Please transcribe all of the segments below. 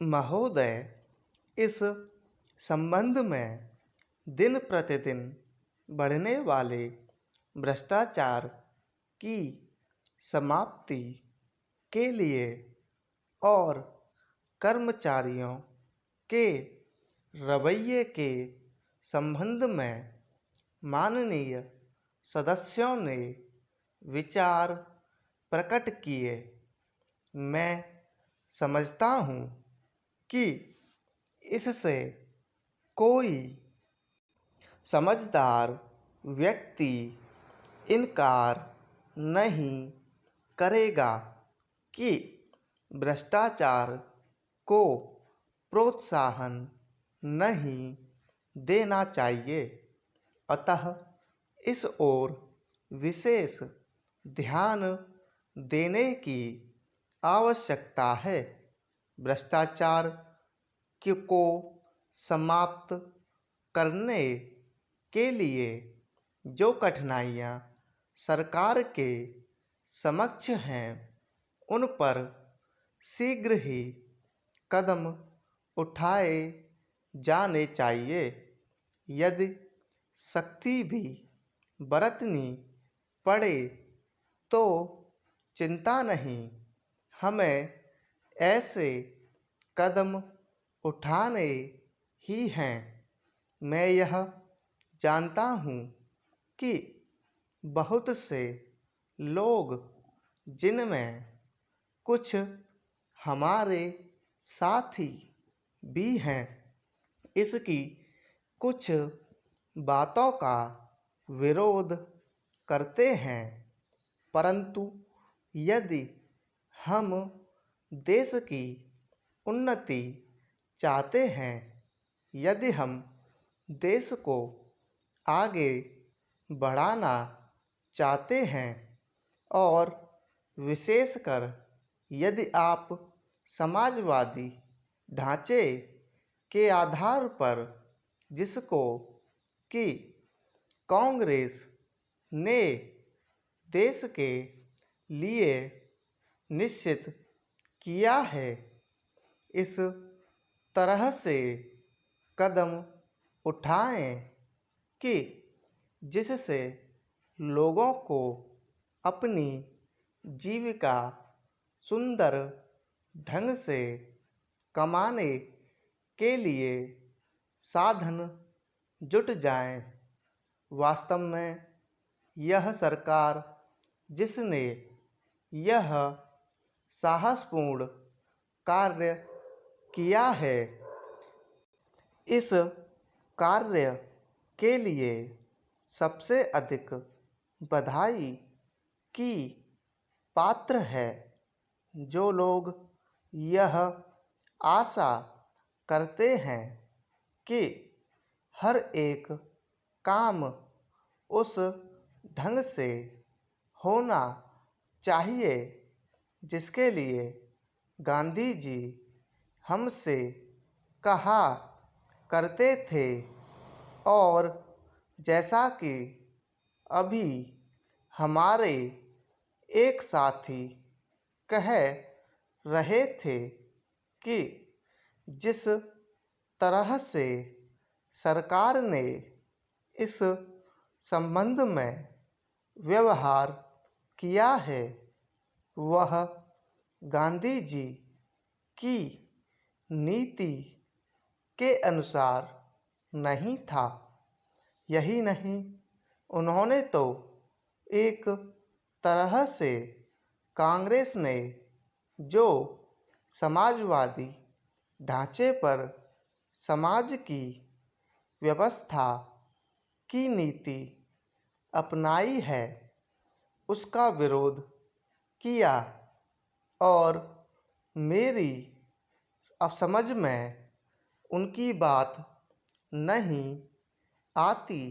महोदय, इस संबंध में दिन प्रतिदिन बढ़ने वाले भ्रष्टाचार की समाप्ति के लिए और कर्मचारियों के रवैये के संबंध में माननीय सदस्यों ने विचार प्रकट किए। मैं समझता हूँ कि इससे कोई समझदार व्यक्ति इनकार नहीं करेगा कि भ्रष्टाचार को प्रोत्साहन नहीं देना चाहिए। अतः इस ओर विशेष ध्यान देने की आवश्यकता है। भ्रष्टाचार को समाप्त करने के लिए जो कठिनाइयाँ सरकार के समक्ष हैं, उन पर शीघ्र ही कदम उठाए जाने चाहिए। यदि सख्ती भी बरतनी पड़े तो चिंता नहीं, हमें ऐसे कदम उठाने ही हैं। मैं यह जानता हूँ कि बहुत से लोग, जिनमें कुछ हमारे साथी भी हैं, इसकी कुछ बातों का विरोध करते हैं। परंतु यदि हम देश की उन्नति चाहते हैं, यदि हम देश को आगे बढ़ाना चाहते हैं और विशेषकर यदि आप समाजवादी ढांचे के आधार पर, जिसको कि कांग्रेस ने देश के लिए निश्चित किया है, इस तरह से कदम उठाएं कि जिससे लोगों को अपनी जीविका सुंदर ढंग से कमाने के लिए साधन जुट जाएं। वास्तव में यह सरकार, जिसने यह साहसपूर्ण कार्य किया है, इस कार्य के लिए सबसे अधिक बधाई की पात्र है। जो लोग यह आशा करते हैं कि हर एक काम उस ढंग से होना चाहिए जिसके लिए गांधी जी हमसे कहा करते थे, और जैसा कि अभी हमारे एक साथी कह रहे थे कि जिस तरह से सरकार ने इस संबंध में व्यवहार किया है, वह गांधी जी की नीति के अनुसार नहीं था। यही नहीं, उन्होंने तो एक तरह से कांग्रेस ने जो समाजवादी ढांचे पर समाज की व्यवस्था की नीति अपनाई है, उसका विरोध किया। और मेरी अब समझ में उनकी बात नहीं आती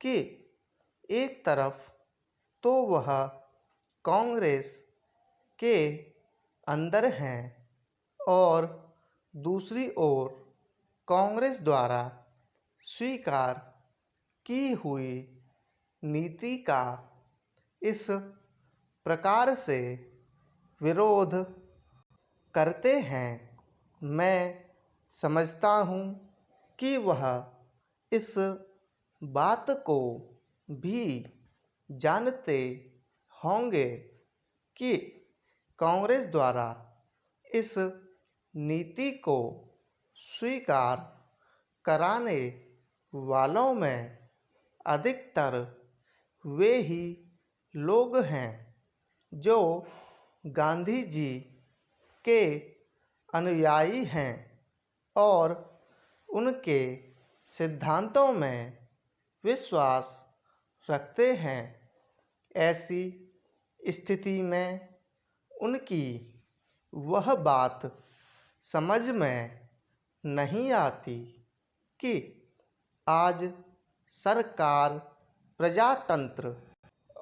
कि एक तरफ तो वह कांग्रेस के अंदर हैं और दूसरी ओर कांग्रेस द्वारा स्वीकार की हुई नीति का इस प्रकार से विरोध करते हैं। मैं समझता हूँ कि वह इस बात को भी जानते होंगे कि कांग्रेस द्वारा इस नीति को स्वीकार कराने वालों में अधिकतर वे ही लोग हैं जो गांधी जी के अनुयायी हैं और उनके सिद्धांतों में विश्वास रखते हैं। ऐसी स्थिति में उनकी वह बात समझ में नहीं आती कि आज सरकार प्रजातंत्र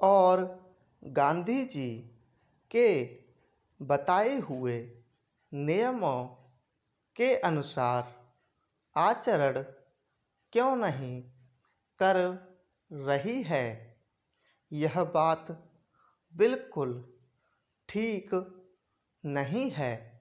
और गांधी जी के बताए हुए नियमों के अनुसार आचरण क्यों नहीं कर रही है। यह बात बिल्कुल ठीक नहीं है।